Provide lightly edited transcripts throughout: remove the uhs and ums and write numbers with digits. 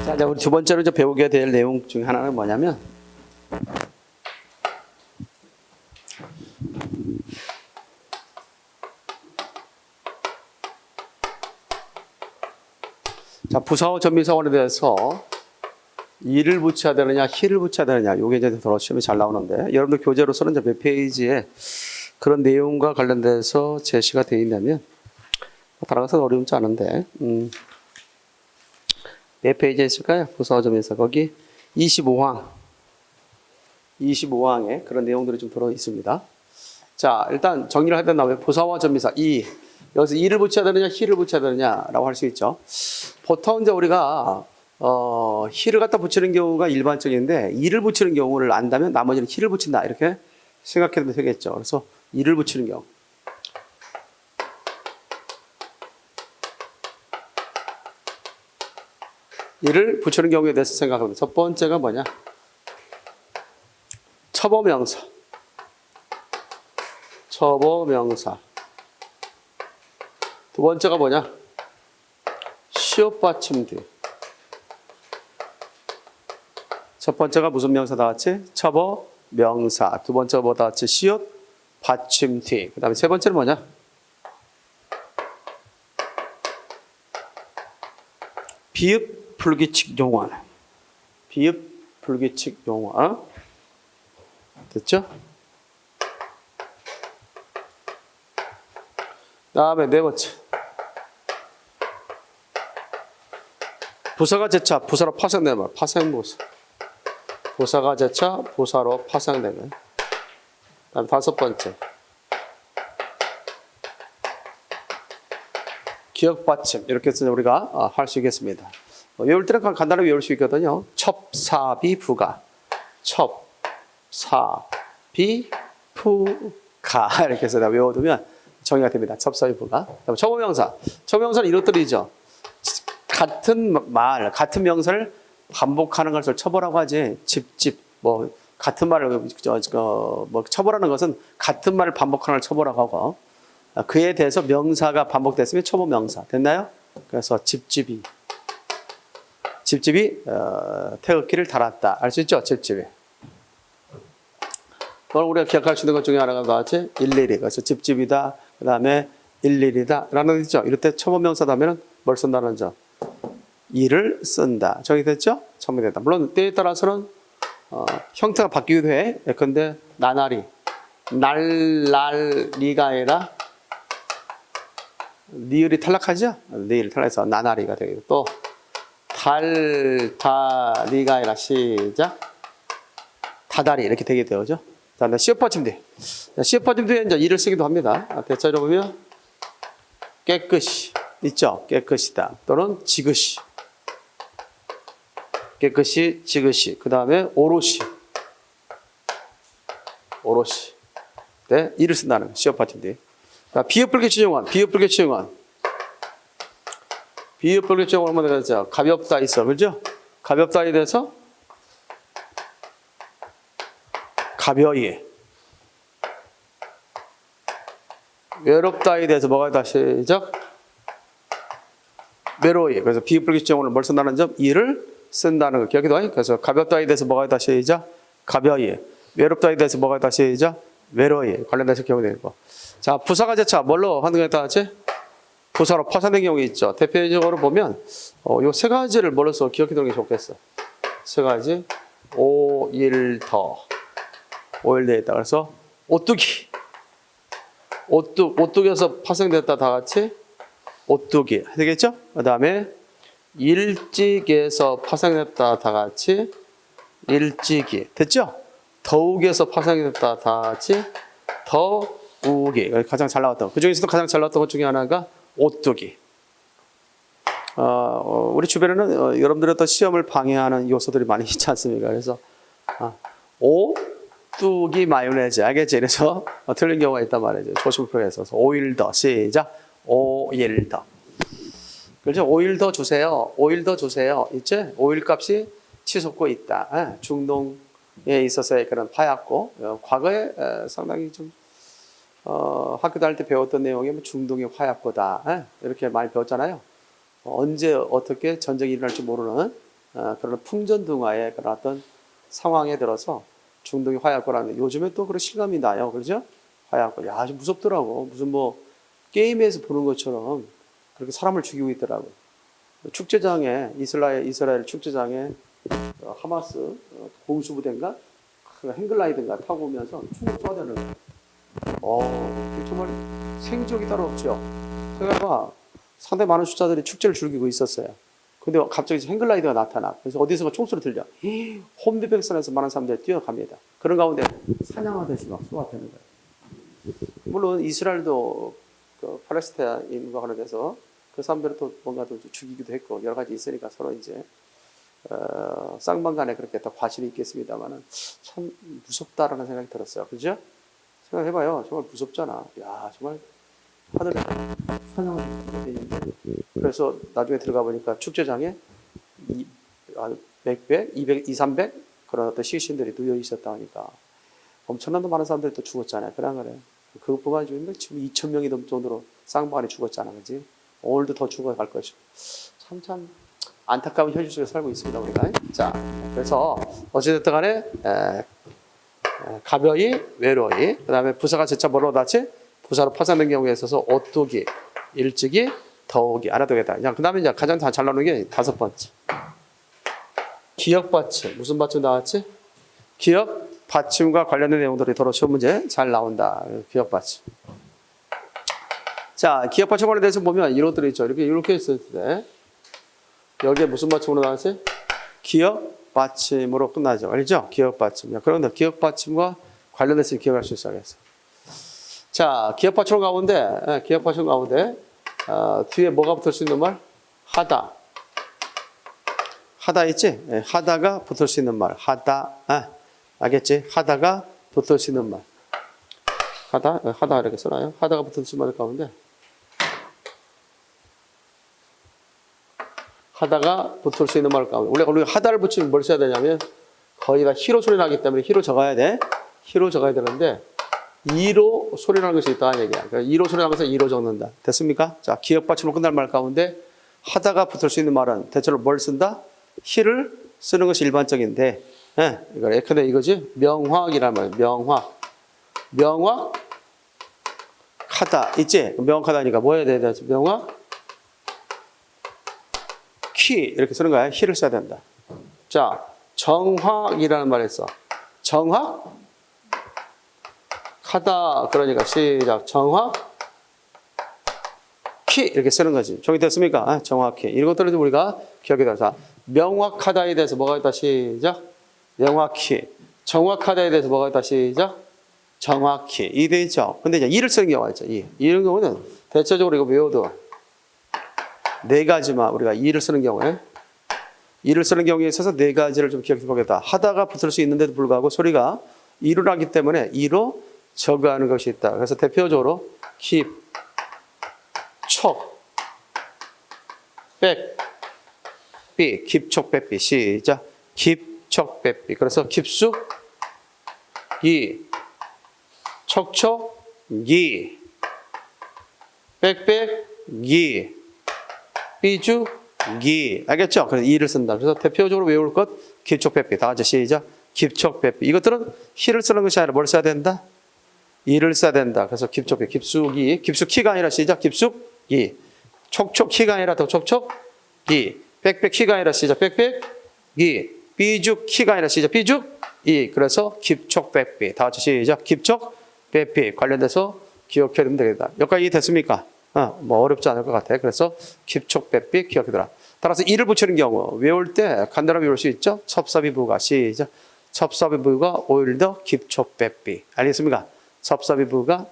자, 이제 우리 두 번째로 이제 배우게 될 내용 중에 하나는 뭐냐면, 자, 부사어 전미사원에 대해서 이를 붙여야 되느냐, 히를 붙여야 되느냐, 요게 이제 더러 시험에 잘 나오는데, 여러분들 교재로서는 이제 몇 페이지에 그런 내용과 관련돼서 제시가 되어 있냐면, 따라가서 어려움지 않은데, 몇 페이지에 있을까요? 부사어 전미사. 거기 25항에 그런 내용들이 좀 들어 있습니다. 자, 일단 정리를 하다 나면 부사어와 전미사, 여기서 이를 붙여야 되느냐, 히를 붙여야 되느냐라고 할 수 있죠. 보통 이제 우리가 히를 갖다 붙이는 경우가 일반적인데 이를 붙이는 경우를 안다면 나머지는 히를 붙인다 이렇게 생각해도 되겠죠. 그래서 이를 붙이는 경우. 이를 붙이는 경우에 대해서 생각합니다. 첫 번째가 뭐냐? 첩어명사. 첩어명사. 두 번째가 뭐냐? 시옷받침 뒤. 첫 번째가 무슨 명사 다 같이? 첩어명사. 두 번째가 뭐 다 같이? 시옷받침 뒤. 그 다음에 세 번째는 뭐냐? 비읍 불규칙 용어. 비읍 불규칙 용어. 됐죠? 다음에 네 번째. 부사가 재차, 부사로 파생되는 말. 파생부사. 부사가 재차, 부사로 파생되는. 다음 다섯 번째. 기억받침. 이렇게 해서 우리가 할 수 있겠습니다. 외울 때는 간단하게 외울 수 있거든요. 첩사비부가. 첩사비부가. 이렇게 해서 외워두면 정의가 됩니다. 첩사비부가. 다음에 첩어명사. 첩어명사는 이것들이죠. 같은 말, 같은 명사를 반복하는 것을 첩어라고 하지. 뭐 같은 말을 뭐 첩어라는 것은 같은 말을 반복하는 걸 첩어라고 하고, 그에 대해서 명사가 반복됐으면 첩어명사. 됐나요? 그래서 집집이 태극기를 달았다. 알 수 있죠? 집집이. 오늘 우리가 기억할 수 있는 것 중에 하나가 나왔지? 일일이. 그래서 집집이다. 그 다음에 일일이다. 라는 거 있죠? 이럴 때 첩어명사다 하면 뭘 쓴다는 점? 이를 쓴다. 정의됐죠? 정의됐다. 물론 때에 따라서는 형태가 바뀌기도 해. 예컨대 나날이. 날리가 아니라 니을이 탈락하죠? 니을이 탈락해서 나날이가 되겠고, 또 달다리가 아니라 시작 다다리 이렇게 되게 되죠. 다음에 시옷받침 뒤. 시옷받침 뒤에 이제 이를 쓰기도 합니다. 대체로 보면 깨끗이 있죠. 깨끗이다. 또는 지그시. 깨끗이, 지그시. 그 다음에 오롯이. 네, 이를 쓴다는 거. 시옷받침 뒤. 비읍불규칙 용언. 비읍불규칙 용언. 비읍불규칙 용언 뭐가 되죠? 가볍다 있어. 그죠? 가볍다에 대해서 가벼이. 외롭다에 대해서 뭐가 다 시작? 외로이. 그래서 비읍불규칙 용언을 뭘 쓴다는 점? 이를 쓴다는 거. 기억해둬. 그래서 가볍다에 대해서 뭐가 다 시작? 가벼이. 외롭다에 대해서 뭐가 다 시작? 외로이. 관련돼서 기억이 되고. 자, 부사가 재차 뭘로 하는 게 다 같이? 부사로 파생된 경우가 있죠. 대표적으로 보면 요 세 가지를 뭘로 써 기억해두는 게 좋겠어. 세 가지. 오일더 있다. 그래서 오뚜기. 오뚜기에서 파생됐다 다 같이 오뚜기. 되겠죠? 그 다음에 일찍에서 파생됐다 다 같이 일찍이. 됐죠? 더욱에서 파생됐다 다 같이 더욱이. 가장 잘 나왔던. 그 중에서도 가장 잘 나왔던 것 중에 하나가 오뚜기. 우리 주변에는 여러분들의 또 시험을 방해하는 요소들이 많이 있지 않습니까? 그래서 오뚜기 마요네즈 알겠지? 그래서 틀린 경우가 있단 말이죠. 조심을 필요해서 오일 더 시작. 오일 더. 그렇죠? 오일 더 주세요. 오일 더 주세요. 있지? 오일 값이 치솟고 있다. 중동에 있어서의 그런 파였고, 과거에 상당히 좀 학교 다닐 때 배웠던 내용이 중동의 화약고다. 이렇게 많이 배웠잖아요. 언제 어떻게 전쟁이 일어날지 모르는 그런 풍전등화의 그런 어떤 상황에 들어서 중동이 화해할 거라는 요즘에 또 그런 실감이 나요. 그렇죠? 화해할 거. 야, 좀 무섭더라고. 무슨 뭐 게임에서 보는 것처럼 그렇게 사람을 죽이고 있더라고. 축제장에 이스라엘 축제장에 하마스 공수부대인가 그 행글라이드인가 타고 오면서 총을 쏘아대는 거예요. 정말 생존이 따로 없죠. 생각해봐. 상당히 많은 숫자들이 축제를 즐기고 있었어요. 근데 갑자기 행글라이드가 나타나. 그래서 어디선가 총소리 들려. 혼비백산에서 많은 사람들이 뛰어갑니다. 그런 가운데 사냥하듯이 막 쏘아대는 거예요. 물론 이스라엘도 그 팔레스타인과 관련돼서 그 사람들을 또 뭔가 또 죽이기도 했고 여러 가지 있으니까 서로 이제 쌍방 간에 그렇게 다 과실이 있겠습니다만은 참 무섭다라는 생각이 들었어요. 그죠? 생각해봐요. 정말 무섭잖아. 야, 정말 하늘에 사냥을 되는데 그래서 나중에 들어가 보니까 축제장에 100배, 200, 200, 300 그런 어떤 시신들이 누워 있었다 하니까 엄청난 많은 사람들이 또 죽었잖아요. 그런 거래. 그것뿐만 아니라 지금 2,000명이 넘는 정도로 쌍방안에 죽었잖아. 그지? 오늘도 더 죽어갈 것이고. 참 안타까운 현실 속에 살고 있습니다. 우리가. 자, 그래서 어찌됐든 간에 가벼이, 외로이, 그 다음에 부사가 재차 뭐로 닿지? 부사로 파생된 경우에 있어서 오뚜기, 일찍이, 더욱이 알아두겠다. 그 다음에 이제 가장 잘 나오는 게 5번째. 기역 받침. 무슨 받침 나왔지? 기역 받침과 관련된 내용들이 더러 시험 문제 잘 나온다. 기역 받침. 자, 기역 받침 관련돼서 보면 이런 것들이 있죠. 이렇게 있을 때 여기에 무슨 받침으로 나왔지? 기역 받침으로 끝나죠. 알죠? 기역 받침. 그런데 기역 받침과 관련돼서 기억할 수 있어야겠어. 자, 기역 받침 가운데 뒤에 뭐가 붙을 수 있는 말? 하다. 하다 있지? 하다가 붙을 수 있는 말. 하다. 알겠지? 하다가 붙을 수 있는 말. 하다 이렇게 써놔요. 하다가 붙을 수 있는 말 가운데 하다가 붙을 수 있는 말 가운데 우리가 하다를 붙이면 뭘 써야 되냐면 거의 다 히로 소리 나기 때문에 히로 적어야 돼. 히로 적어야 되는데 2로 소리 나는 것이 있다는 얘기야. 그러니까 2로 소리 나는 것은 2로 적는다. 됐습니까? 자, 기역 받침으로 끝날 말 가운데 하다가 붙을 수 있는 말은 대체로 뭘 쓴다? 히를 쓰는 것이 일반적인데 근데 이거지? 명확이란 말이야. 명확 하다 있지? 명확하다니까 뭐 해야 돼? 명확 키 이렇게 쓰는 거야. 히를 써야 된다. 자, 정확이라는 말을 써. 정확 하다 그러니까 시작. 정확 키 이렇게 쓰는 거지. 정리됐습니까? 정확히. 이런 것들을 우리가 기억해 둬서 명확하다에 대해서 뭐가 있다 시작. 명확히. 정확하다에 대해서 뭐가 있다 시작. 정확히. 이 돼 있죠. 근데 이제 이를 쓰는 경우가 있죠. 이런 경우는 대체적으로 이거 외워둬. 4가지만 우리가 이를 쓰는 경우에 있어서 4가지를 좀 기억해 보겠다. 하다가 붙을 수 있는데도 불구하고 소리가 이로 나기 때문에 이로 적어하는 것이 있다. 그래서 대표적으로 깁, 촉, 백, 비, 깁촉, 백비. 시작. 깁촉, 백비. 그래서 깁숙, 기, 촉촉, 기, 백백, 기, 삐죽, 기. 알겠죠? 그래서 이를 쓴다. 그래서 대표적으로 외울 것, 깁촉, 백비. 다 같이 시작. 깁촉, 백비. 이것들은 히를 쓰는 것이 아니라 뭘 써야 된다? 이를 써야 된다. 그래서 깁촉, 백비. 깁숙이. 깁숙키가 아니라 시작. 깁숙기. 촉촉키가 아니라 더 촉촉기. 백백키가 아니라 시작. 백백기. 삐죽키가 아니라 시작. 삐죽이. 그래서 깁촉, 백비. 다 같이 시작. 깁촉, 백비. 관련돼서 기억해 두면 되겠다. 여기까지 이해됐습니까? 뭐 어렵지 않을 것 같아. 그래서 깁촉, 백비 기억해둬라. 따라서 이를 붙이는 경우 외울 때 간단하게 외울 수 있죠. 첩사비부가 시작. 첩사비부가 오일 더 깁촉, 백비. 알겠습니까? 첩사비부가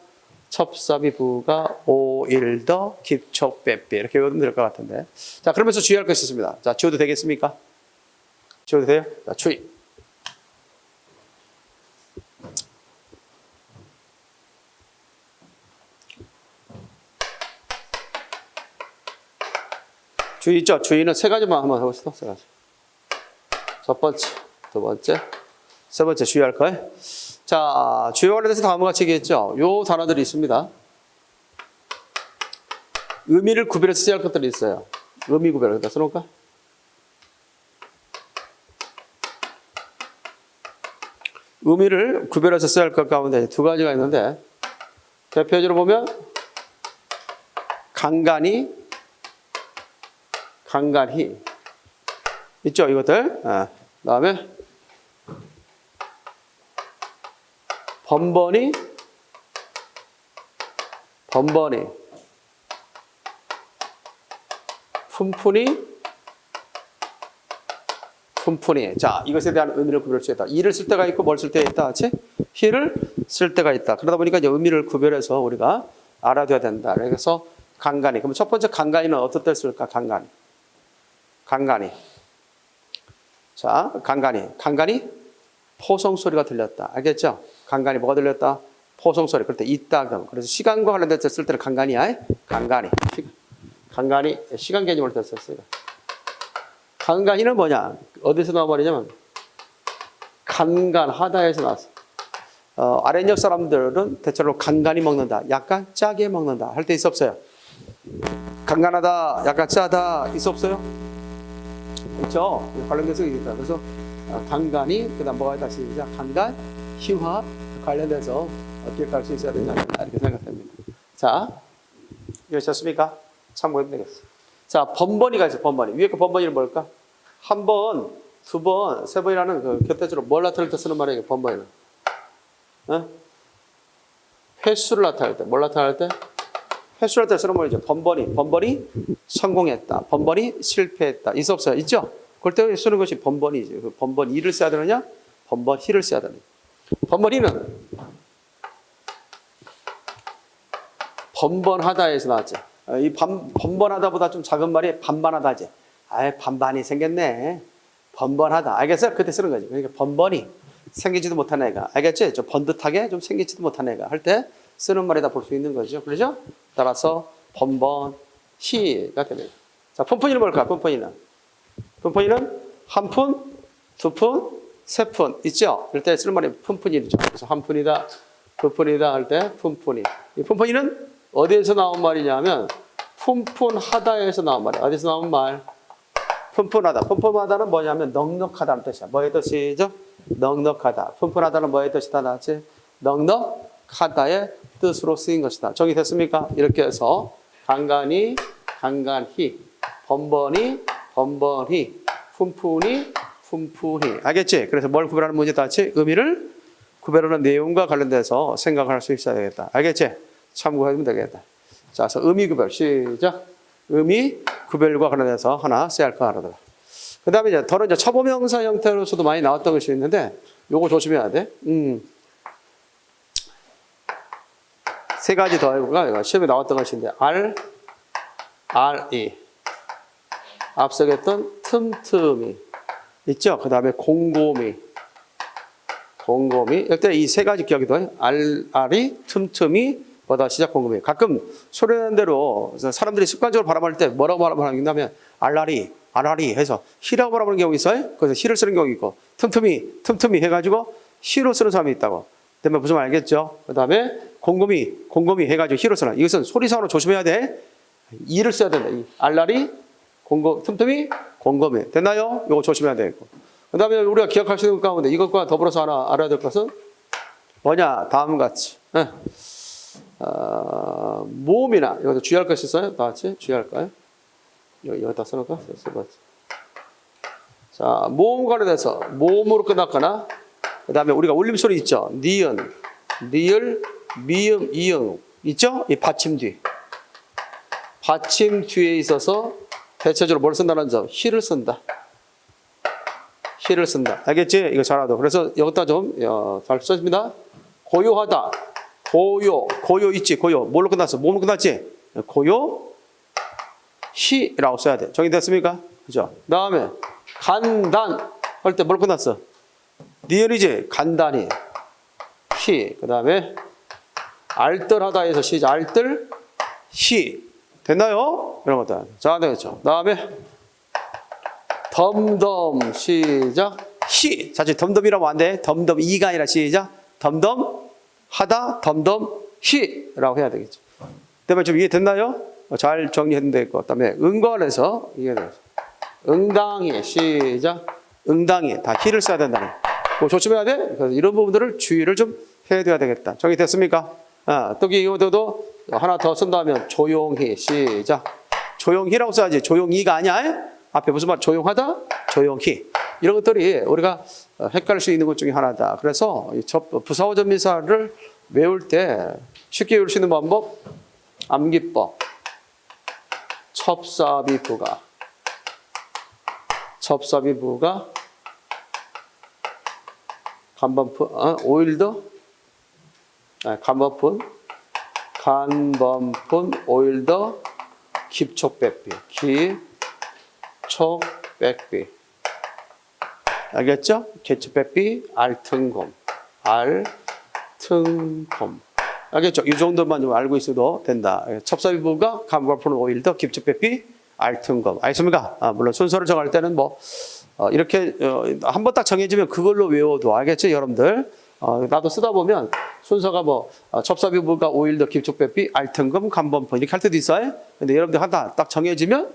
오일 더 깁촉, 백비. 이렇게 외우면 될 것 같은데. 자, 그러면서 주의할 것이 있습니다. 자, 지워도 되겠습니까? 지워도 돼요? 자, 주의. 주의 있죠? 주의는 3가지만 한번 해봅시다. 3가지. 첫 번째, 두 번째, 세 번째 주의할 거예요. 자, 주의와 관련해서 다음과 같이 얘기했죠. 요 단어들이 있습니다. 의미를 구별해서 써야 할 것들이 있어요. 의미 구별. 여기다 써놓을까? 의미를 구별해서 써야 할 것 가운데 두 가지가 있는데 대표적으로 보면 간간히 있죠 이것들. 그다음에 번번이 푼푼이. 자, 이것에 대한 의미를 구별할 수 있다. 이를 쓸 때가 있고 뭘 쓸 때가 있다. 그렇지? 히를 쓸 때가 있다. 그러다 보니까 이제 의미를 구별해서 우리가 알아둬야 된다. 그래서 간간히. 그럼 첫 번째 간간히는 어떤 때 쓸까? 간간히. 자, 간간히 포성 소리가 들렸다. 알겠죠? 간간히 뭐가 들렸다? 포성 소리. 그럴 때 있다. 그래서 시간과 관련돼서 쓸 때는 간간히야. 간간히 시간 개념을 썼어요. 간간히는 뭐냐? 어디서 나온 말이냐면 간간하다에서 나왔어. 아랫역 사람들은 대체로 간간히 먹는다. 약간 짜게 먹는다. 할 때 있어 없어요? 간간하다, 약간 짜다 있어 없어요? 그렇죠? 관련돼서 있다. 그래서 간간히 그다음 뭐가 있다 시작. 간간 희화 관련돼서 어떻게 갈 수 있어야 되냐 이렇게 생각합니다. 자, 이해하셨습니까? 참고해도 되겠어. 자, 번번이가 있어. 번번이. 위에 거 번번이는 뭘까? 한 번, 두 번, 세 번이라는 그 곁대적으로 뭘 나타낼 때 쓰는 말이에요. 번번이는. 횟수를 나타낼 때. 뭘 나타낼 때? 횟수를 나타낼 때 쓰는 말이죠. 번번이 성공했다. 번번이 실패했다. 있어 없어요? 있죠? 그럴 때 쓰는 것이 번번이지. 그 번번이를 써야 되느냐? 번번히를 써야 되느냐? 번번이는 번번하다에서 나왔죠. 이 번번하다보다 좀 작은 말이 반반하다지. 반반이 생겼네. 번번하다. 알겠어요? 그때 쓰는 거지. 그러니까 번번이 생기지도 못한 애가. 알겠지? 좀 번듯하게 좀 생기지도 못한 애가 할 때 쓰는 말이다 볼 수 있는 거죠. 그렇죠? 따라서 번번히가 됩니다. 자, 푼푼이는 뭘까? 푼푼이는 한 푼, 두 푼, 세 푼 있죠? 이럴 때 쓰는 말이 푼푼이죠. 그래서 한 푼이다, 두 푼이다 할 때 푼푼이. 이 푼푼이는 어디에서 나온 말이냐면 푼푼하다에서 나온 말이야. 어디서 나온 말? 푼푼하다. 푼푼하다는 뭐냐면 넉넉하다는 뜻이야. 뭐의 뜻이죠? 넉넉하다. 푼푼하다는 뭐의 뜻이다 나왔지? 넉넉하다의 뜻으로 쓰인 것이다. 정리됐습니까? 이렇게 해서 간간히, 번번히, 푼푼히. 알겠지? 그래서 뭘 구별하는 문제다 같이 의미를 구별하는 내용과 관련돼서 생각을 할 수 있어야 되겠다. 알겠지? 참고하면 되겠다. 자, 그래서 의미 구별 시작. 의미 구별과 관련해서 하나 써야 할 거 알아둬라. 그 다음에 이제 더는 이제 처보명사 형태로서도 많이 나왔던 것이 있는데 요거 조심해야 돼. 세 가지 더 해볼까? 시험에 나왔던 것인데 RE 앞서 했던 틈틈이 있죠? 그 다음에 곰곰이 이때 이 세 가지 기억이 돼. RE 틈틈이 보다 시작 곰곰이. 가끔 소리 나는 대로 사람들이 습관적으로 발음할 때 뭐라고 발음하냐면 알라리 해서 히라고 발음하는 경우 있어요. 그래서 히를 쓰는 경우 있고 틈틈이 해가지고 히로 쓰는 사람이 있다고. 그다음에 무슨 말 알겠죠? 그 다음에 곰곰이 해가지고 히로 쓰는. 이것은 소리상으로 조심해야 돼. 이를 써야 된다. 알라리 틈틈이 곰곰이. 됐나요? 이거 조심해야 되고. 그 다음에 우리가 기억할 수 있는 것 가운데 이것과 더불어서 하나 알아야 될 것은 뭐냐? 다음과 같이. 모음이나 이것도 주의할 것이 있어요. 다 같이 주의할까요? 여기다 써놓을까? 자, 모음 관련해서 모음으로 끝났거나 그 다음에 우리가 울림소리 있죠. 니은, 리을, 미음, 이응 있죠? 이 받침 뒤에 있어서 대체적으로 뭘 쓴다는 점? 히를 쓴다. 알겠지? 이거 잘 알아. 그래서 여기다 좀 잘 써집니다. 고요하다. 고요 있지? 고요. 뭘로 끝났어? 몸으로 끝났지? 고요, 히라고 써야 돼. 정리됐습니까? 그죠? 그 다음에 간단 할 때 뭘로 끝났어? 니은이지? 간단히. 히. 그 다음에 알뜰하다에서 시작. 알뜰, 히. 됐나요? 이런 것들. 자, 되겠죠. 그 다음에 덤덤 시작. 히. 사실 덤덤이라고 안 돼. 덤덤이가 아니라 시작. 덤덤하다, 덤덤히라고 해야 되겠죠. 그다음에 좀 이해됐나요? 잘 정리해도 될 것. 그다음에 응관해서 이해돼요. 응당히 시작. 응당히 다 히를 써야 된다는. 뭐 조심해야 돼. 그래서 이런 부분들을 주의를 좀 해둬야 되겠다. 정리됐습니까? 또 이것도 하나 더 쓴다면 조용히. 시작. 조용히라고 써야지. 조용히가 아니야. 앞에 무슨 말? 조용하다? 조용히. 이런 것들이 우리가 헷갈릴 수 있는 것 중에 하나다. 그래서 부사어 접미사를 외울 때 쉽게 외울 수 있는 방법, 암기법. 첩사비부가 간범푼, 오일더, 간범푼, 오일더, 기촉백비, 기촉백비. 알겠죠? 기촉백비, 알튼곰. 알겠죠? 이 정도만 좀 알고 있어도 된다. 첩사비부가 간범푼, 오일더, 기촉백비, 알튼검. 알겠습니까? 물론 순서를 정할 때는 이렇게 한 번 딱 정해지면 그걸로 외워도 알겠죠, 여러분들? 나도 쓰다 보면 순서가 첩사비부가 오일더, 기촉백비, 알튼검, 간범푼 이렇게 할 때도 있어요. 근데 여러분들 하나 딱 정해지면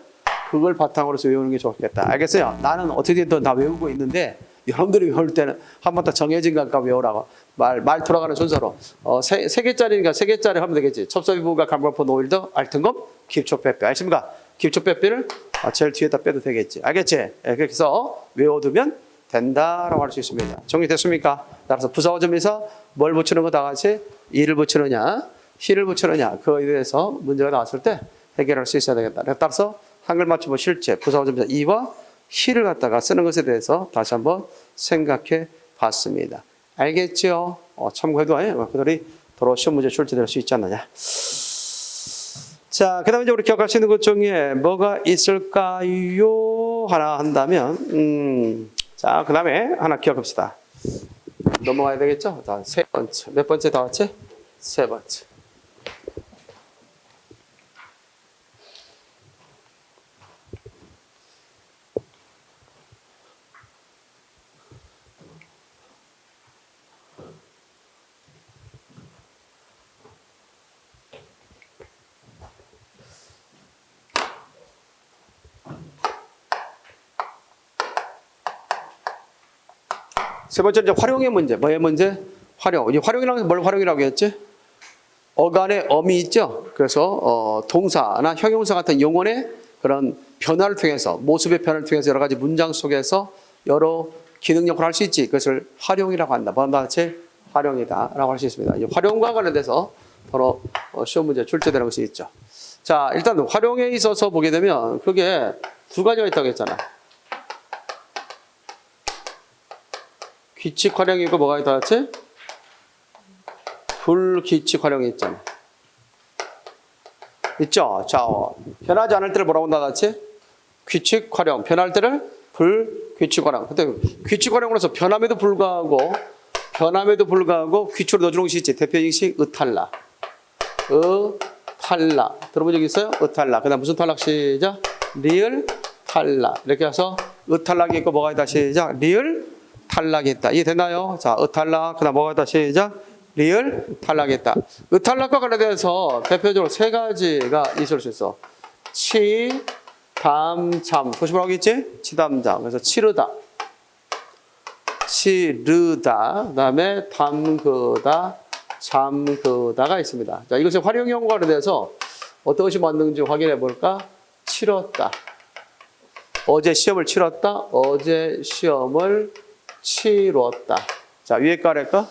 그걸 바탕으로 해서 외우는 게 좋겠다. 알겠어요? 나는 어떻게든 다 외우고 있는데 여러분들이 외울 때는 한 번 딱 정해진 것까 외우라고. 말 돌아가는 순서로. 세 개짜리니까 세 개짜리 하면 되겠지. 첩사비부가 간범푼, 오일더, 알튼검, 기촉백비. 알겠습니까? 기초빼빼를 제일 뒤에다 빼도 되겠지. 알겠지? 그래서 외워두면 된다라고 할 수 있습니다. 정리됐습니까? 따라서 부사어 접미사 뭘 붙이는 거 다 같이 이를 붙이느냐, 히를 붙이느냐 그거에 대해서 문제가 나왔을 때 해결할 수 있어야 되겠다. 따라서 한글 맞춤법 실제 부사어 접미사 이와 히를 갖다가 쓰는 것에 대해서 다시 한번 생각해 봤습니다. 알겠죠? 참고해도 그들이 도로 시험 문제 출제될 수 있지 않느냐. 자, 그 다음에 이제 우리 기억할 수 있는 것 중에 뭐가 있을까요? 하나 한다면, 자, 그 다음에 하나 기억합시다. 넘어가야 되겠죠? 자, 세 번째. 몇 번째 다 왔지? 세 번째. 세 번째 이제 활용의 문제. 뭐의 문제? 활용. 이 활용이라는 게 뭘 활용이라고 했지? 어간에 어미 있죠. 그래서 동사나 형용사 같은 용언의 그런 변화를 통해서 모습의 변화를 통해서 여러 가지 문장 속에서 여러 기능 역할을 할 수 있지. 그것을 활용이라고 한다. 뭐한다 같이 활용이다라고 할 수 있습니다. 이 활용과 관련돼서 바로 시험 문제 출제되는 것이 있죠. 자, 일단 활용에 있어서 보게 되면 그게 두 가지가 있다고 했잖아. 규칙 활용이고 뭐가 있다 같이? 불규칙 활용이 있잖아. 있죠? 자, 변하지 않을 때를 뭐라고 한다 같이? 규칙 활용. 변할 때를 불규칙 활용. 근데 규칙 활용으로서 변함에도 불구하고 규칙으로 넣어주는 것이 있지. 대표形式 의탈락. 탈락. 들어본 적 있어요? 의탈락. 그 다음 무슨 탈락 시작? 리을 탈락. 이렇게 해서 의탈락이 있고 뭐가 있다 시작? 리을 탈락했다. 이해되나요? 자, 의탈락. 그 다음 뭐가 있다 시작? 리을 탈락했다. 의탈락과 관련돼서 대표적으로 세 가지가 있을 수 있어. 치, 담, 잠. 조심하라고 했지? 치담잠. 그래서 치르다. 치르다. 그 다음에 담그다, 잠그다가 있습니다. 자, 이것의 활용형과 관련돼서 어떤 것이 맞는지 확인해 볼까? 치렀다. 어제 시험을 치렀다. 어제 시험을 치렀다. 자, 위에 거 아래 거?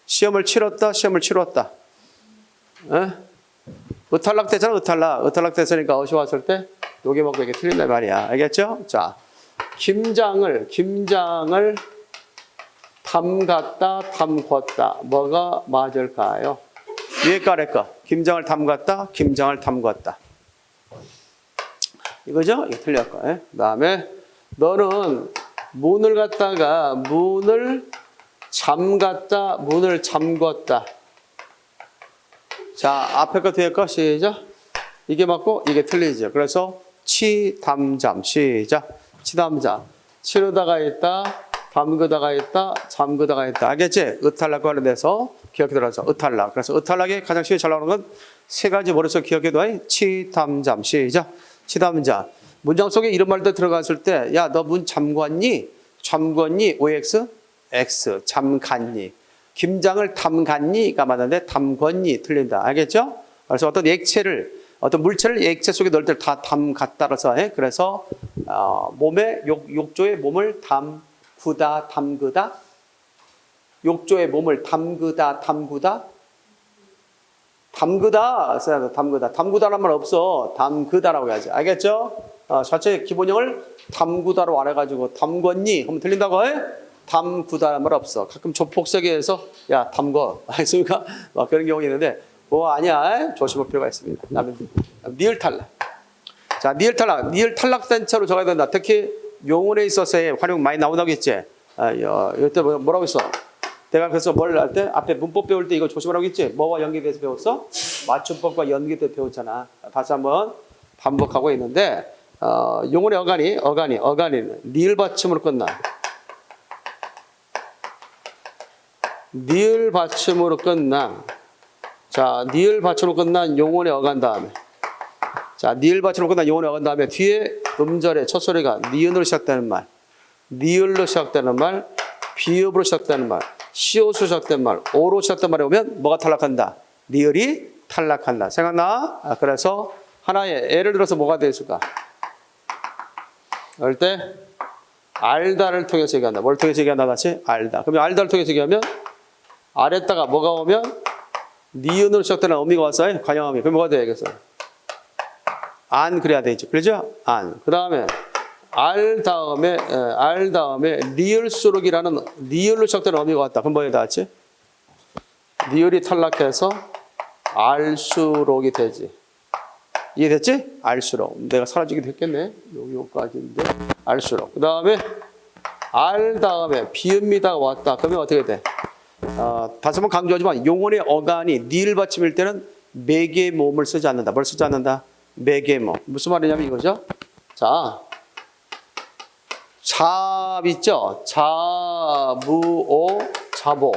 시험을 치렀다. 시험을 치렀다. 의탈락 되잖아. 의탈락 됐으니까 어시 왔을 때 요게 먹고 이게 틀린단 말이야. 알겠죠? 자, 김장을 담갔다. 담궜다. 뭐가 맞을까요? 위에 거 아래 거. 김장을 담갔다. 김장을 담궜다. 이거죠? 이거 틀렸고. 그 다음에 너는 문을 갖다가 문을 잠갔다. 문을 잠궜다. 자, 앞에 거 뒤에 거 시작. 이게 맞고 이게 틀리죠. 그래서 치담잠 시작. 치담잠. 치르다가 있다. 담그다가 있다. 잠그다가 있다. 알겠지? 의탈락과 관련돼서 기억해 들어서 의탈락. 그래서 의탈락이 가장 쉽게 잘 나오는 건 세 가지 머릿속에 기억해둬. 치담잠 시작. 치담잠. 문장 속에 이런 말도 들어갔을 때 야, 너 문 잠궜니? 잠궜니? OX? X. 잠갔니? 김장을 담갔니가 맞는데 담궜니? 틀린다. 알겠죠? 그래서 어떤 액체를, 어떤 물체를 액체 속에 넣을 때 다 담갔다라서 해. 그래서 몸에 욕조에 몸을 담그다, 담그다. 욕조에 몸을 담그다, 담그다. 담그다 써야 돼. 담그다. 담그다란 말 없어. 담그다라고 해야지. 알겠죠? 자체 기본형을 담그다로 알아가지고 담궜니? 하면 들린다고 해? 담그다란 말 없어. 가끔 조폭세계에서 야 담궈. 알겠습니까? 막 그런 경우 있는데 뭐 아니야. 조심할 필요가 있습니다. 다음에 니을 탈락. 자, 니을 탈락. 니을 탈락된 채로 적어야 된다. 특히 용언에 있어서의 활용 많이 나오겠지. 이때 뭐라고 했어? 내가 그래서 뭘 할 때 앞에 문법 배울 때 이거 조심하라고 했지? 뭐와 연계돼서 배웠어? 맞춤법과 연계돼서 배웠잖아. 다시 한번 반복하고 있는데 용언의 어간이 니을 받침으로 끝나. 니을 받침으로 끝나. 자, 니을 받침으로 끝난 용언의 어간 다음에. 자, 니을 받침으로 끝난 용언의 어간 다음에 뒤에 음절의 첫 소리가 니은으로 시작되는 말, 니을로 시작되는 말, 비읍으로 시작되는 말, 시옷으로 시작된 말, 오로 시작된 말에 오면 뭐가 탈락한다? 니을이 탈락한다. 생각나? 그래서 하나의 예를 들어서 뭐가 되었을까? 그럴 때 알다를 통해서 얘기한다. 뭘 통해서 얘기한다? 다시 알다. 그러면 알다를 통해서 얘기하면 아래다가 뭐가 오면 니은으로 시작되는 어미가 왔어요. 관형어미. 그럼 뭐가 돼야겠어? 안 그래야 되지. 그렇죠? 안. 그 다음에 알 다음에 리을수록이라는 리을로 시작되는 어미가 왔다. 그럼 뭐에 닿았지? 리을이 탈락해서 알수록이 되지. 이해됐지? 알수록. 내가 사라지기도 했겠네. 여기까지인데 알수록. 그 다음에 알 다음에 비읍미다가 왔다. 그러면 어떻게 돼? 다시 한번 강조하지만 용언의 어간이 니을 받침일 때는 매개 모음을 쓰지 않는다. 뭘 쓰지 않는다? 매개 모음. 무슨 말이냐면 이거죠. 자, 잡 있죠? 자무오 자보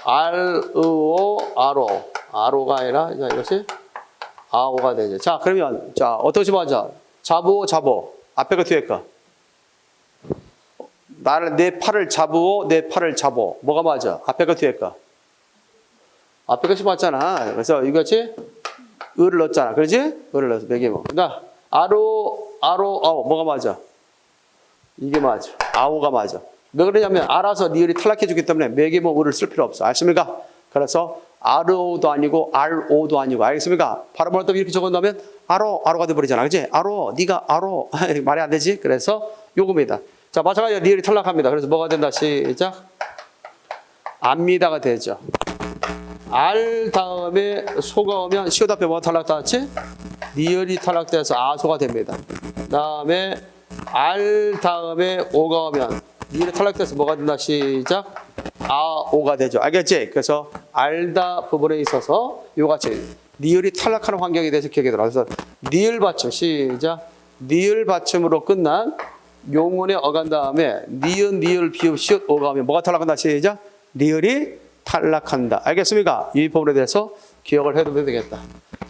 알으오 아로 아로가 아니라 자, 이것이 아오가 되죠. 자, 그러면 자 어떻게 맞아? 자부오 자보 앞에 거 뒤에 거. 나를 내 팔을 잡으오 내 팔을 잡어. 뭐가 맞아? 앞에 거 뒤에 거. 앞에 것이 맞잖아. 그래서 이것이 을을 넣었잖아. 그렇지? 을을 넣어서 매개모. 그러니까 아로 뭐가 맞아? 이게 맞아. 아오가 맞아. 왜 그러냐면 알아서 니을이 탈락해 주기 때문에 매개모 을을 쓸 필요 없어. 아십니까? 그래서 아르오도 아니고 알오도 아니고. 알겠습니까? 발음을 또 이렇게 적어놓으면 아로가 돼버리잖아. 그치? 아로, 네가 아로. 말이 안 되지? 그래서 요겁니다. 자, 마찬가지로 니을이 탈락합니다. 그래서 뭐가 된다? 시작. 압니다가 되죠. 알 다음에 소가 오면 시옷 앞에 뭐가 탈락되었지? 니을이 탈락돼서 아소가 됩니다. 그 다음에 알 다음에 오가 오면 니을이 탈락돼서 뭐가 된다? 시작. 아오가 되죠. 알겠지? 그래서 알다 부분에 있어서 요같이 니을이 탈락하는 환경에 대해서 기억해 두라. 그래서 니을 받침 시작. 니을 받침으로 끝난 용언의 어간 다음에 니은, 니을, 비읍, 시옷, 오가 오면 뭐가 탈락한다? 시작. 니을이 탈락한다. 알겠습니까? 이 부분에 대해서 기억을 해두면 되겠다.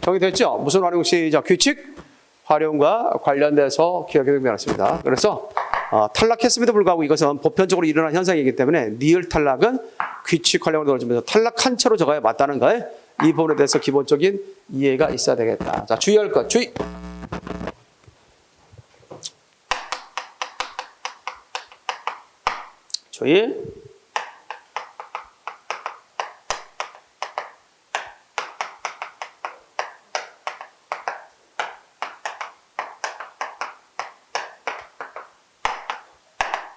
정리됐죠? 무슨 활용 시작. 규칙 활용과 관련돼서 기억해두면 되겠습니다. 그래서 탈락했음에도 불구하고 이것은 보편적으로 일어나는 현상이기 때문에 니을 탈락은 규칙 활용을 넣어주면서 탈락한 채로 적어야 맞다는 거에 이 부분에 대해서 기본적인 이해가 있어야 되겠다. 자, 주의할 것. 주의. 주의.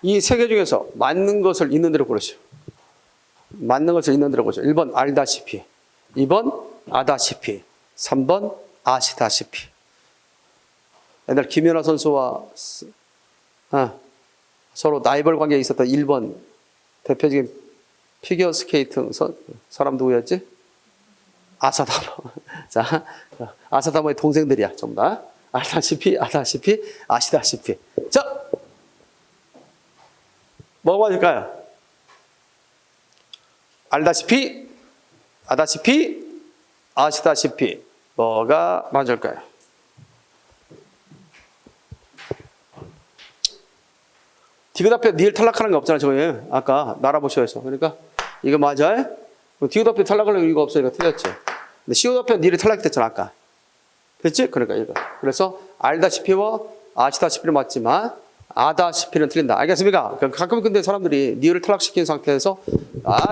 이 세 개 중에서 맞는 것을 있는 대로 고르시오. 맞는 것을 있는 대로 고르시오. 1번 알다시피, 2번 아다시피, 3번 아시다시피. 옛날 김연아 선수와 서로 라이벌 관계에 있었던 1번 대표적인 피겨 스케이팅 사람 누구였지? 아사다모. 자, 아사다모의 동생들이야, 전부 다. 알다시피, 아다시피, 아시다시피. 자, 뭐가 맞을까요? 알다시피, 아다시피, 아시다시피. 뭐가 맞을까요? 디귿 앞에 니을 탈락하는 게 없잖아, 저거. 아까 나라보셔에서. 그러니까 이거 맞아? 디귿 앞에 탈락할 이유가 없으니까 틀렸지. 근데 시옷 앞에 니을 탈락됐잖아, 아까. 됐지? 그러니까 이거. 그래서 알다시피와 아시다시피는 맞지만 아다시피는 틀린다. 알겠습니까? 가끔 근데 사람들이 니을 탈락시킨 상태에서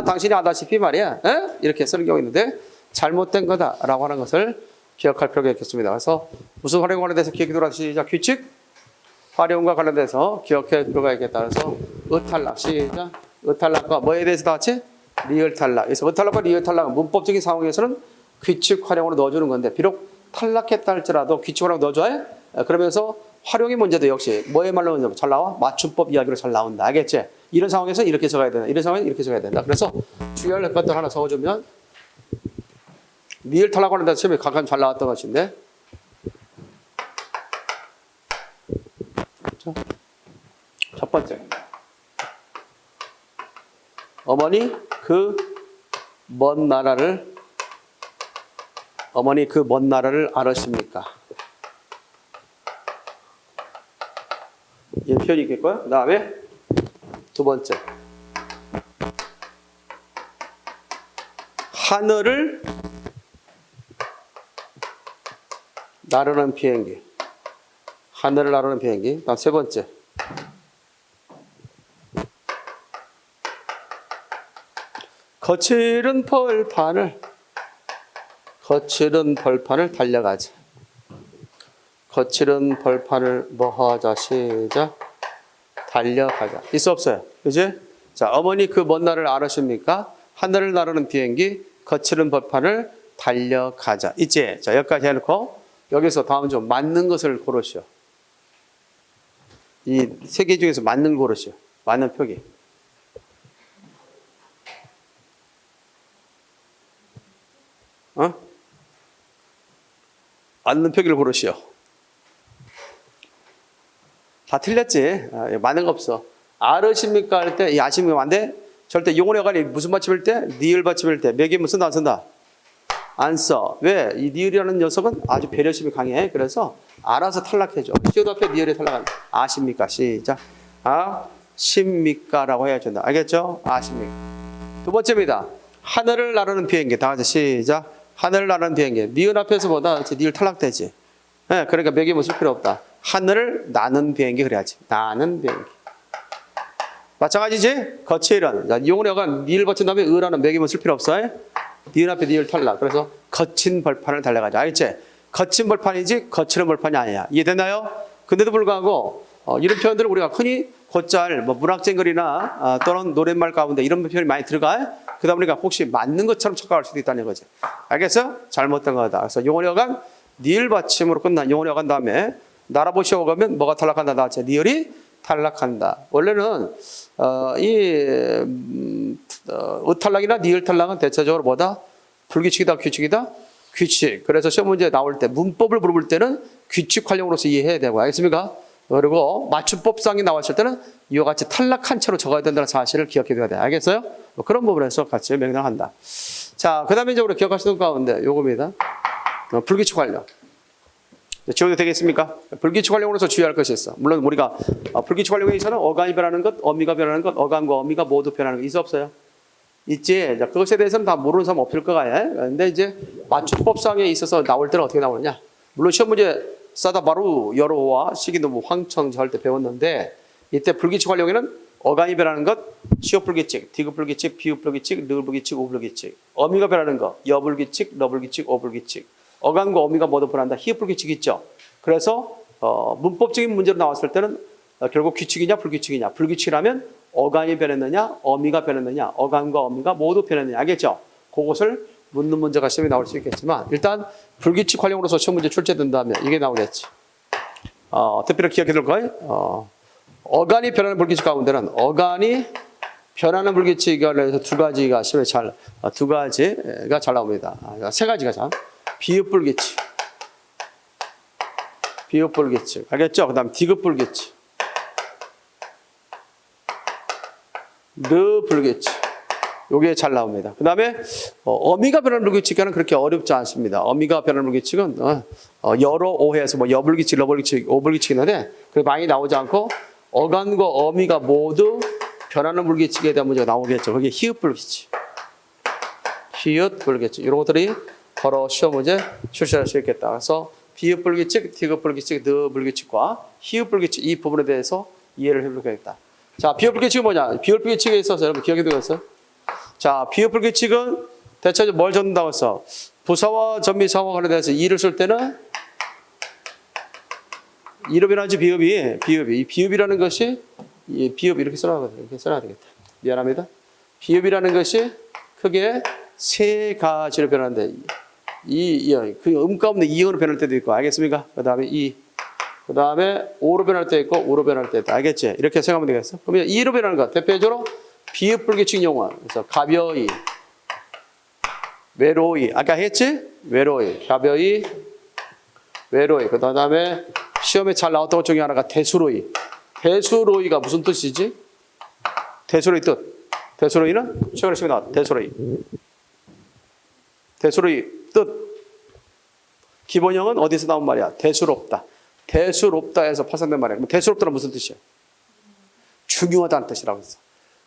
당신이 아다시피 말이야. 에? 이렇게 쓰는 경우가 있는데 잘못된 거다라고 하는 것을 기억할 필요가 있겠습니다. 그래서 무슨 활용과 관련돼서 기억해두라. 시작. 규칙. 활용과 관련돼서 기억할 필요가 있겠다. 그래서 의탈락. 시작. 의탈락과 뭐에 대해서 다 같이? 리을 탈락. 그래서 의탈락과 리을 탈락은 문법적인 상황에서는 규칙 활용으로 넣어주는 건데 비록 탈락했다 할지라도 규칙 활용 넣어줘야 그러면서 활용이 문제도 역시 뭐에 말로 잘 나와? 맞춤법 이야기로 잘 나온다. 알겠지? 이런 상황에서 이렇게 적어야 된다. 이런 상황에서 이렇게 적어야 된다. 그래서 주의할 것들 하나 적어주면 리을 탈락과 관련돼서 시험에 가끔 잘 나왔던 것인데 첫 번째, 어머니 그 먼 나라를 알으십니까? 이 표현이 있겠고요. 그 다음에 두 번째, 하늘을 나르는 비행기. 하늘을 나르는 비행기. 다음 세 번째, 거칠은 벌판을 달려가자. 거칠은 벌판을 뭐하자. 시작. 달려가자. 있어 없어요? 그지? 자, 어머니 그 먼 나라를 알으십니까? 하늘을 나르는 비행기, 거칠은 벌판을 달려가자. 있지? 자, 여기까지 해놓고 여기서 다음 좀 맞는 것을 고르시오. 이 세 개 중에서 맞는 걸 고르시오. 맞는 표기. 맞는 표기를 고르시오. 다 틀렸지? 맞는 거 없어. 알으십니까? 할 때, 아십니까? 안 돼? 절대 용언의 어간이 무슨 받침일 때? 니을 받침일 때. 매기면 쓴다, 안 쓴다? 안 써. 왜? 이 니을이라는 녀석은 아주 배려심이 강해. 그래서 알아서 탈락해줘. 시옷 앞에 니을이 탈락한다. 아십니까? 시작. 아십니까? 라고 해야 된다. 알겠죠? 아십니까? 두 번째입니다. 하늘을 나르는 비행기. 다 같이 시작. 하늘을 나르는 비행기. 니은 앞에서 보다 니을 탈락되지. 네, 그러니까 매기면 쓸 필요 없다. 하늘을 나는 비행기 그래야지. 나는 비행기. 마찬가지지? 거칠은. 용언의 어간 니을 받친 다음에 의라는 매기면 쓸 필요 없어. 니은 앞에 니을 탈락. 그래서 거친 벌판을 달려가자. 알겠지? 거친 벌판이지 거칠은 벌판이 아니야. 이해됐나요? 근데도 불구하고 이런 표현들을 우리가 흔히 곧잘 문학쟁글이나 또는 노랫말 가운데 이런 표현이 많이 들어가. 그러다 보니까 혹시 맞는 것처럼 착각할 수도 있다는 거지. 알겠어? 잘못된 거다. 그래서 용언의 어간 니을 받침으로 끝난 용언의 어간 다음에 나라보시오 가면 뭐가 탈락한다? 나왔죠. 니을이 탈락한다. 원래는 의탈락이나 니을 탈락은 대체적으로 뭐다? 불규칙이다, 규칙이다? 규칙. 그래서 시험 문제 나올 때 문법을 물어볼 때는 규칙 활용으로서 이해해야 되고, 알겠습니까? 그리고 맞춤법상이 나왔을 때는 이와 같이 탈락한 채로 적어야 된다는 사실을 기억해둬야 돼. 알겠어요? 그런 부분에서 같이 명령한다. 자, 그 다음에 이제 우리 기억하시는 가운데 요겁니다. 불규칙 활용. 지워도 되겠습니까? 불규칙 활용으로서 주의할 것이 있어. 물론 우리가 불규칙 활용에 있어서는 어간이 변하는 것, 어미가 변하는 것, 어간과 어미가 모두 변하는 것 있어 없어요? 있지. 자, 그것에 대해서는 다 모르는 사람 없을 거야. 근데 이제 맞춤법상에 있어서 나올 때는 어떻게 나오느냐? 물론 시험 문제 사다바루 여로와 시기노무 황청 할 때 배웠는데 이때 불규칙 활용에는 어간이 변하는 것, 시옷 불규칙, 디귿 불규칙, 비읍 불규칙, 르 불규칙, 우 불규칙. 어미가 변하는 것, 여 불규칙, 러 불규칙, 오 불규칙. 어간과 어미가 모두 변한다. 히읗 불규칙 있죠. 그래서 문법적인 문제로 나왔을 때는 결국 규칙이냐 불규칙이냐. 불규칙이라면 어간이 변했느냐, 어미가 변했느냐, 어간과 어미가 모두 변했느냐. 알겠죠? 그것을 묻는 문제가 시험에 나올 수 있겠지만 일단 불규칙 활용으로서 시험 문제 출제된다면 이게 나오겠지. 특별히 기억해 둘 거예요. 어간이 변하는 불규칙 가운데는 어간이 변하는 불규칙에 대해서 두 가지가 시험에 두 가지가 잘 나옵니다. 세 가지가 참. 비읍 불규칙. 비읍 불규칙. 알겠죠? 그 다음 디귿 불규칙. 르 불규칙. 요게 잘 나옵니다. 그 다음에 어미가 변하는 불규칙은 그렇게 어렵지 않습니다. 어미가 변하는 불규칙은 여러 오해에서 뭐 여불규칙, 러불규칙, 오불규칙 있는데 그게 많이 나오지 않고 어간과 어미가 모두 변하는 불규칙에 대한 문제가 나오겠죠. 그게 히읗 불규칙. 히읗 불규칙. 이런 것들이 바로 시험 문제 출제할 수 있겠다. 그래서 비읍 불규칙, 디귿 불규칙, 느 불규칙과 히읗 불규칙 이 부분에 대해서 이해를 해보겠다. 자, 비읍 불규칙은 뭐냐? 비읍 불규칙에 있어서 여러분 기억해 두겠어요? 자, 비읍 불규칙은 대체적으로 뭘 적는다고 했어? 부사와 전미사와 관련돼서 이를 쓸 때는 이름이라든지 비읍이. 이 비읍이라는 것이, 이 비읍 이렇게 써놔야 되겠다. 미안합니다. 비읍이라는 것이 크게 세 가지로 변하는데, 그 음가 없는 이응으로 변할 때도 있고, 알겠습니까? 그 다음에 그 다음에 오로 변할 때 있고, 우로 변할 때 있다. 알겠지? 이렇게 생각하면 되겠어? 그러면 이로 변하는 것. 대표적으로 비읍 불규칙 용어. 그래서 가벼이, 외로이. 아까 했지? 외로이, 가벼이, 외로이. 그 다음에 시험에 잘 나왔던 것 중에 하나가 대수로이. 대수로이가 무슨 뜻이지? 대수로이 뜻. 대수로이는 최근에 시험에 나왔다. 대수로이. 대수로이 뜻. 기본형은 어디서 나온 말이야? 대수롭다. 대수롭다에서 파생된 말이야. 그럼 대수롭다는 무슨 뜻이야? 중요하다는 뜻이라고 했어.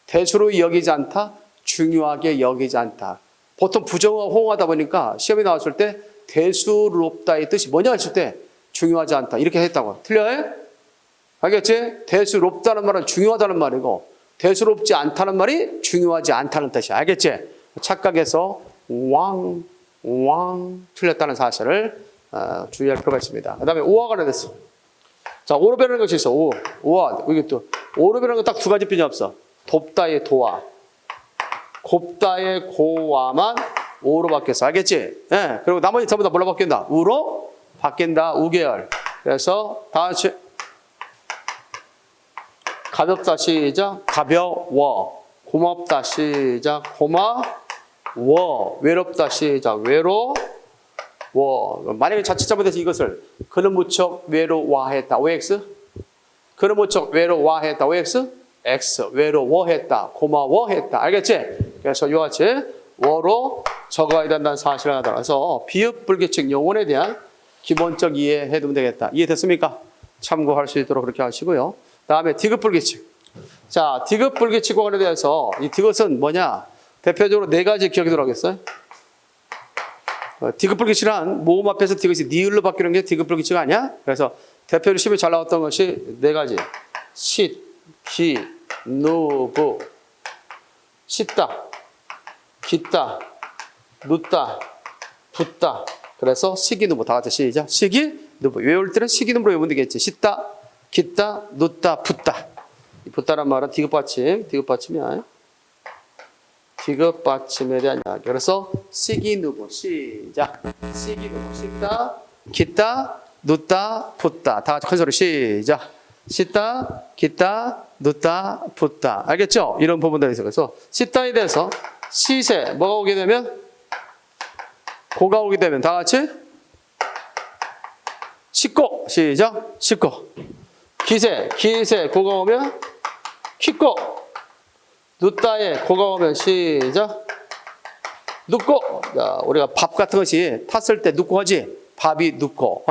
대수로이 여기지 않다, 중요하게 여기지 않다. 보통 부정어가 호응하다 보니까 시험에 나왔을 때 대수롭다의 뜻이 뭐냐 했을 때 중요하지 않다. 이렇게 했다고. 틀려요? 알겠지? 대수롭다는 말은 중요하다는 말이고 대수롭지 않다는 말이 중요하지 않다는 뜻이야. 알겠지? 착각해서 틀렸다는 사실을 주의할 필요가 있습니다. 그 다음에 오와 관련됐어. 자, 오로 변하는 것이 있어. 오와. 이게 또 오로 변하는 건 딱 두 가지 뿐이 없어. 돕다의 도와, 곱다의 고와만 오로 바뀌었어. 알겠지? 예. 그리고 나머지 전부 다 뭘로 바뀐다? 우로 바뀐다. 우계열. 그래서 다 같이 가볍다 시작. 가벼워. 고맙다 시작. 고마워. 외롭다 시작. 외로워. 만약에 자칫 잘못해서 이것을 그는 무척 외로워했다. OX. 그는 무척 외로워했다. OX. X. 외로워했다. 고마워했다. 알겠지? 그래서 이와 같이 워로 적어야 된다는 사실을 하다. 그래서 비읍 불규칙 용언에 대한 기본적 이해해 두면 되겠다. 이해됐습니까? 참고할 수 있도록 그렇게 하시고요. 다음에 디귿 불규칙. 자, 디귿 불규칙과 관련해서 이 디귿은 뭐냐? 대표적으로 네 가지 기억이 들어가겠어요? 디귿 불규칙은 모음 앞에서 디귿이 니을로 바뀌는 게 디귿 불규칙 아니야? 그래서 대표적으로 시험에 잘 나왔던 것이 네 가지. 시, 기, 누, 부. 씻다, 깃다, 눕다, 붓다. 그래서 시기누부 다 같이 시작. 시기누부. 외울 때는 시기누부로 외우면 되겠지. 씻다, 깃다, 눕다, 붓다. 이 붓다란 말은 디귿 받침이야. 디귿 받침에 대한 이야기. 그래서 시기누부 시작. 시기누부 씻다, 깃다, 눕다, 붓다. 다 같이 큰 소리 시작. 씻다, 깃다, 눕다, 붓다. 알겠죠? 이런 부분들이 있어요. 그래서 씻다에 대해서 시세 뭐가 오게 되면 고가 오게 되면 다 같이 씻고 시작. 씻고. 기세 고가 오면 킥고. 눕다에 고가 오면 시작. 눕고. 자, 우리가 밥 같은 것이 탔을 때 눕고 하지. 밥이 눕고.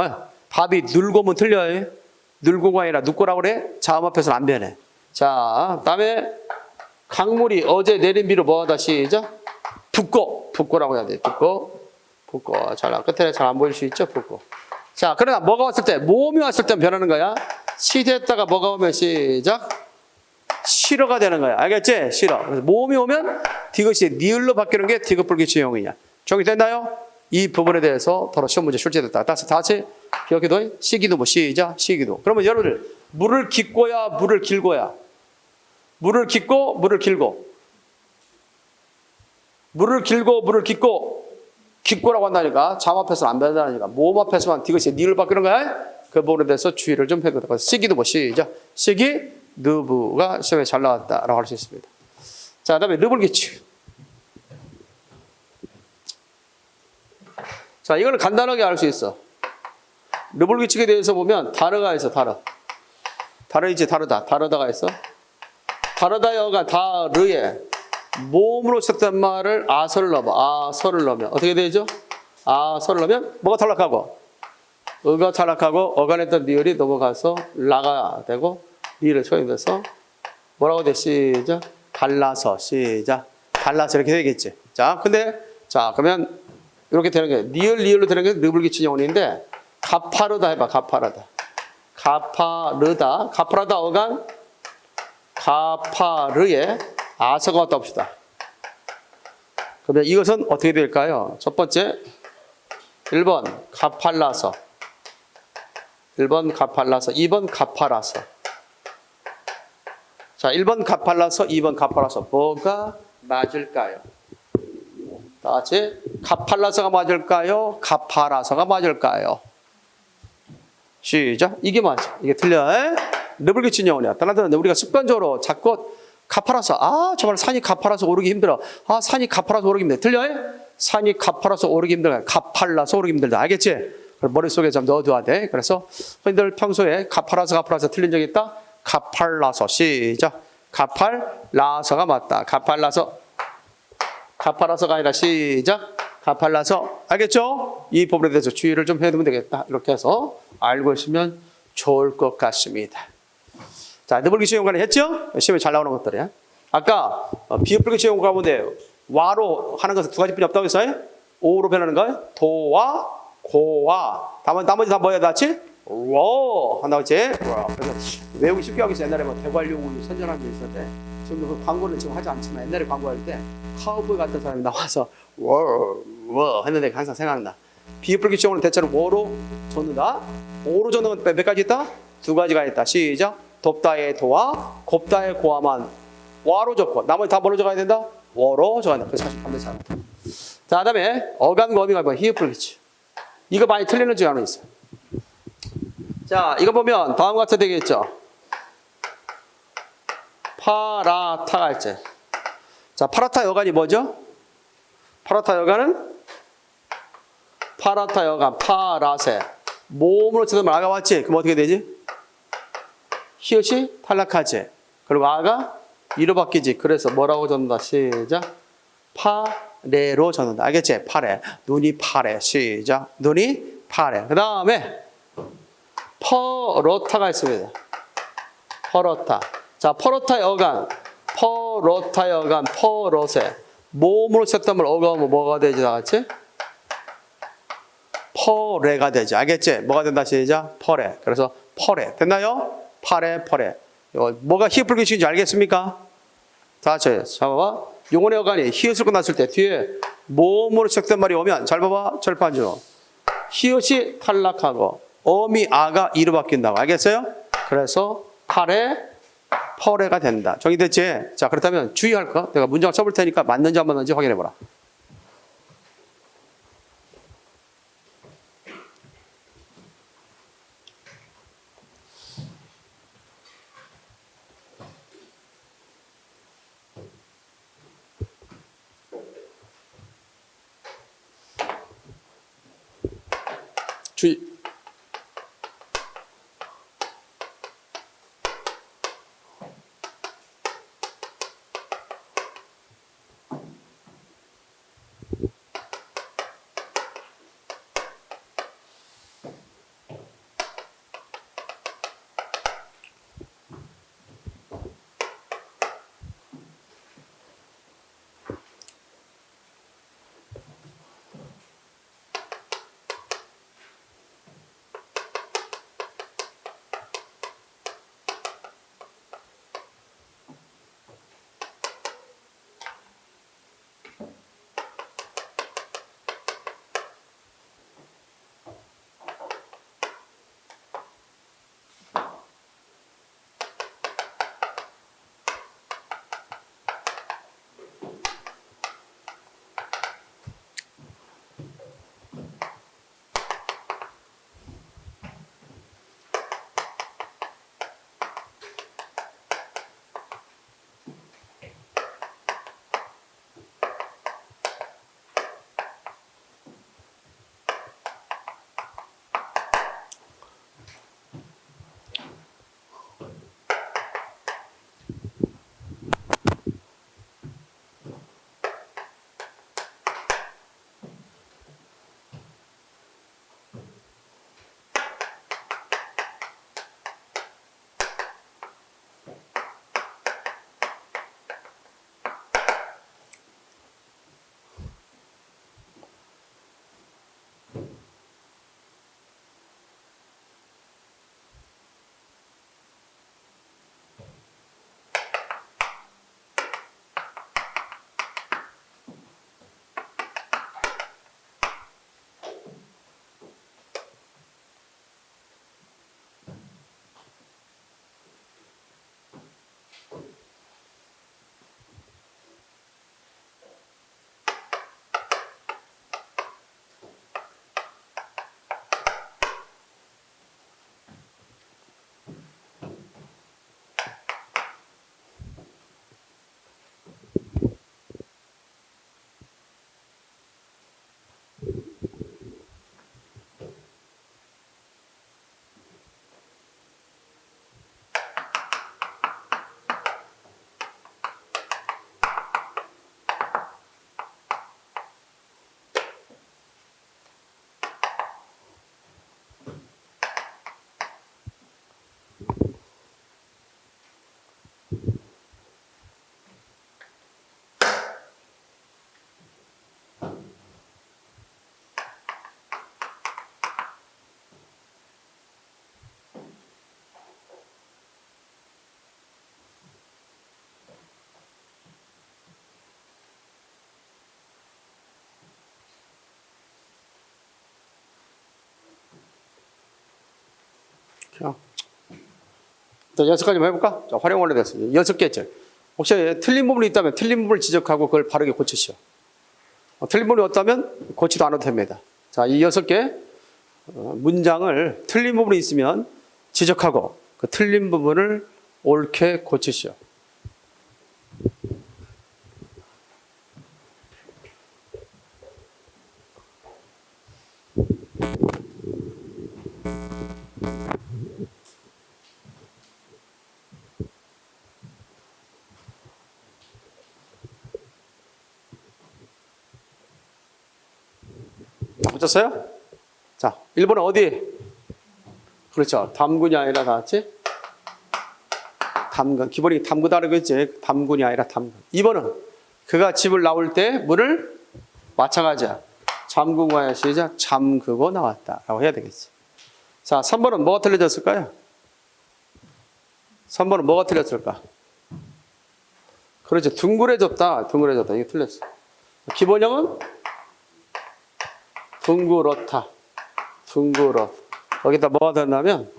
밥이 눌고면 틀려요. 눌고가 아니라 눕고라고 그래. 자음 앞에서는 안 변해. 자, 다음에 강물이 어제 내린 비로 뭐하다 시작. 붓고라고 해야 돼. 붓고. 잘 끝에 잘 안 보일 수 있죠. 붓고. 자, 그러나 뭐가 왔을 때, 모음이 왔을 때 변하는 거야. 시됐다가 뭐가 오면 시작. 싫어가 되는 거야. 알겠지? 싫어. 그래서 모음이 오면 디귿이 니을로 바뀌는 게 디귿 불규칙용이냐. 정리됐나요? 이 부분에 대해서 더러 시험 문제 출제됐다. 다 같이 기억해둬. 시기도 시작. 시기도. 그러면 여러분들 물을 깊고야 물을 길고야. 물을 깊고 물을 길고. 물을 길고 물을 깊고라고 한다니까. 자음 앞에서는 안 변한다니까. 모음 앞에서만 디귿이 니을 바뀌는 거야. 그 부분에 대해서 주의를 좀 해둬. 그래서 시기도 시작. 시기누부가 시험에 잘 나왔다라고 할 수 있습니다. 자, 그다음에 르불기칙. 자, 이거는 간단하게 알 수 있어. 르불기칙에 대해서 보면 다르가 있어. 다르이지 다르다. 다르다가 있어. 다르다여가 다르에 모음으로 시작된 말을 아서를 넣어봐. 아서를 넣으면 어떻게 되죠? 아서를 넣으면 뭐가 탈락하고? 어가 탈락하고 어간했던 리을이 넘어가서 라가 되고 리를 처리돼서 뭐라고 돼? 시작. 발라서 시작. 발라서 이렇게 되겠지. 자, 근데 자 그러면 이렇게 되는 게 리을로 되는 게 느불기치 영혼인데 가파르다 해봐. 가파르다. 가파르다 어간 가파르에 아서가 왔다 봅시다. 그러면 이것은 어떻게 될까요? 첫 번째 1번 가팔라서 1번 가팔라서 2번 가파라서. 자, 1번 가팔라서 2번 가파라서 뭐가 맞을까요? 다 같이 가팔라서가 맞을까요? 가파라서가 맞을까요? 시작. 이게 맞아. 이게 틀려. 너블기친 영혼이야. 다른 데는 우리가 습관적으로 자꾸 가파라서 정말 산이 가파라서 오르기 힘들어. 산이 가파라서 오르기 힘들어. 틀려? 산이 가파라서 오르기 힘들어. 가팔라서 오르기 힘들다. 알겠지? 머릿속에 좀 넣어둬야 돼. 그래서 흔히들 평소에 가파라서 틀린 적 있다? 가팔라서. 시작. 가팔라서가 맞다. 가팔라서가 아니라 시작. 가팔라서. 알겠죠? 이 부분에 대해서 주의를 좀 해두면 되겠다. 이렇게 해서 알고 있으면 좋을 것 같습니다. 자, 너블기치 영혼과는 했죠? 시험에 잘 나오는 것들이야. 아까 비읍불기치 영혼 가운데 와로 하는 것은 두 가지뿐이 없다고 했어요? 오로 변하는 거예요? 도와 고와. 나머지 다 뭐야, 같이? 워 한다고 했지? 그래서 외우기 쉽게 하기 위해서 옛날에 대관령 선전한 게 있었는데 지금 그 광고는 지금 하지 않지만 옛날에 광고할 때 카우보이 같은 사람이 나와서 워 했는데 항상 생각나. 비읍불기치 영혼은 대체로 워로 줬는다. 오로 줬는 건 몇 가지 있다? 두 가지가 있다. 시작. 돕다의 도와 곱다의 고와만 와로 적고 나머지 다 뭐로 적어야 된다? 워로 적어야 된다. 그래서 사실 반대 잘. 자, 그다음에 어간과 어미가 뭐 히읗불기치. 이거 많이 틀리는 중 하나 있어요. 자, 이거 보면 다음 같이 되겠죠. 파라타가 할지. 자, 파라타 여간이 뭐죠? 파라타 여간은 파라세. 모음으로 쳐서 아가 왔지? 그럼 어떻게 되지? 히읗이 탈락하지. 그리고 아가 이로 바뀌지. 그래서 뭐라고 적는다? 시작. 파레로 적는다. 알겠지? 파레. 눈이 파레. 시작. 눈이 파레. 그 다음에 퍼러타가 있습니다. 퍼러타. 자, 퍼러타 여간. 퍼러세. 모음으로 쳤던 말 어가면 뭐가 되지? 다 같이? 퍼레가 되지. 알겠지? 뭐가 된다? 시작. 퍼레. 그래서 퍼레. 됐나요? 파레. 뭐가 히읗불기치인지 알겠습니까? 다 같이 잡아봐. 용언의 어간이 히읗을 끝났을 때 뒤에 모음으로 시작된 말이 오면 잘 봐봐. 절판주로 히읗이 탈락하고 어미 아가 이로 바뀐다고. 알겠어요? 그래서 파레 퍼레가 된다. 정리됐지? 자, 그렇다면 주의할 거 내가 문장을 써볼 테니까 맞는지 안 맞는지 확인해 보라. 주의. 자, 6가지만 해볼까? 자, 활용 완료됐어. 6개째. 혹시 틀린 부분이 있다면 틀린 부분을 지적하고 그걸 바르게 고치시오. 틀린 부분이 없다면 고치도 않아도 됩니다. 자, 이 6개 문장을 틀린 부분이 있으면 지적하고 그 틀린 부분을 옳게 고치시오. 붙였어요? 자, 1번은 어디? 그렇죠. 담군이 아니라 다 같이 담근. 기본이 담그다라고 했지. 담군이 아니라 담근. 2번은 그가 집을 나올 때 문을 마찬가지야. 잠그고 해야 시작. 잠그고 나왔다 라고 해야 되겠지. 자, 3번은 뭐가 틀려졌을까요? 3번은 뭐가 틀렸을까? 그렇죠. 둥그레졌다. 둥그레졌다. 이게 틀렸어. 기본형은 둥그렇다. 둥그렇. 거기다 뭐가 됐냐면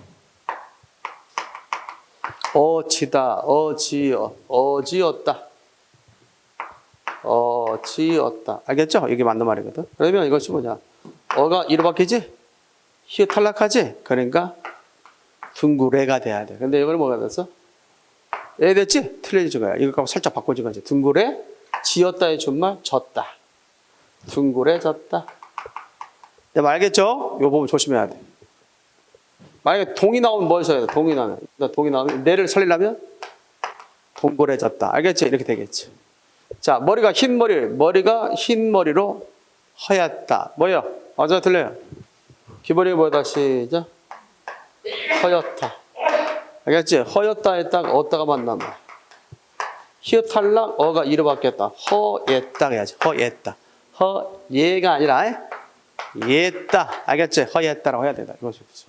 어지다. 어지었다. 어지었다. 알겠죠? 이게 맞는 말이거든. 그러면 이것이 뭐냐? 어가 이로 바뀌지? 히읗 탈락하지? 그러니까 둥그레가 돼야 돼. 근데 이거는 뭐가 됐어? 애 됐지? 틀려진 거야. 이거 갖고 살짝 바꿔준 거지. 둥그레 지었다의 준말 졌다. 둥그레졌다. 네, 알겠죠? 이 부분 조심해야 돼. 만약에 동이 나오면 뭐 써야 돼? 동이 나오면 내를 살리려면 동그래졌다. 알겠지? 이렇게 되겠지. 자, 머리가 흰 머리로 허였다. 뭐예요? 맞아요? 틀려요? 기본이 뭐다? 시작. 허였다. 알겠지? 허였다 했다가 어디다가 만나면 히읗 탈락 어가 이로 바뀌었다. 허였다 해야지. 허였다. 허예가 아니라 예다. 알겠지? 허였다라고 해야 된다. 이것이 그렇죠.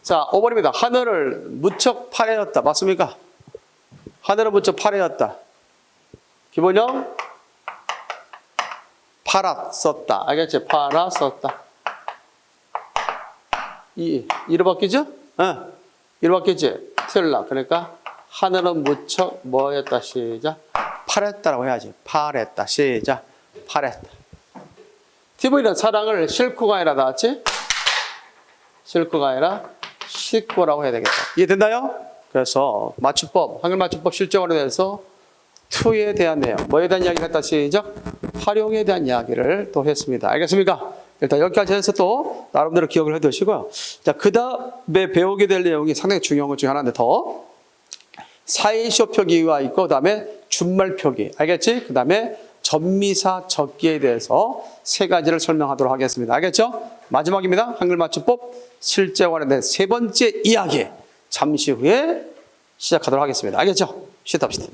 자, 5번입니다. 하늘을 무척 파래였다. 맞습니까? 하늘을 무척 파래였다. 기본형 팔았었다. 알겠지? 팔았었다. 이로 바뀌죠? 이로 바뀌지? 틀라. 그러니까 하늘은 무척 뭐였다. 시작. 파랬다라고 해야지. 파랬다. 시작. 파랬다. TV는 사랑을 싣고가 아니라 나왔지? 싣고가 아니라 싣고라고 해야 되겠다. 이해됐나요? 그래서 맞춤법, 한글 맞춤법 실정으로 대해서 to에 대한 내용, 뭐에 대한 이야기를 했다. 시작. 활용에 대한 이야기를 또 했습니다. 알겠습니까? 일단 여기까지 해서 또 나름대로 기억을 해두시고요. 자, 그 다음에 배우게 될 내용이 상당히 중요한 것 중에 하나인데 더 사이쇼 표기가 있고 그 다음에 준말 표기. 알겠지? 그 다음에 전미사 적기에 대해서 3가지를 설명하도록 하겠습니다. 알겠죠? 마지막입니다. 한글 맞춤법 실제 관련된 3번째 이야기 잠시 후에 시작하도록 하겠습니다. 알겠죠? 시작합시다.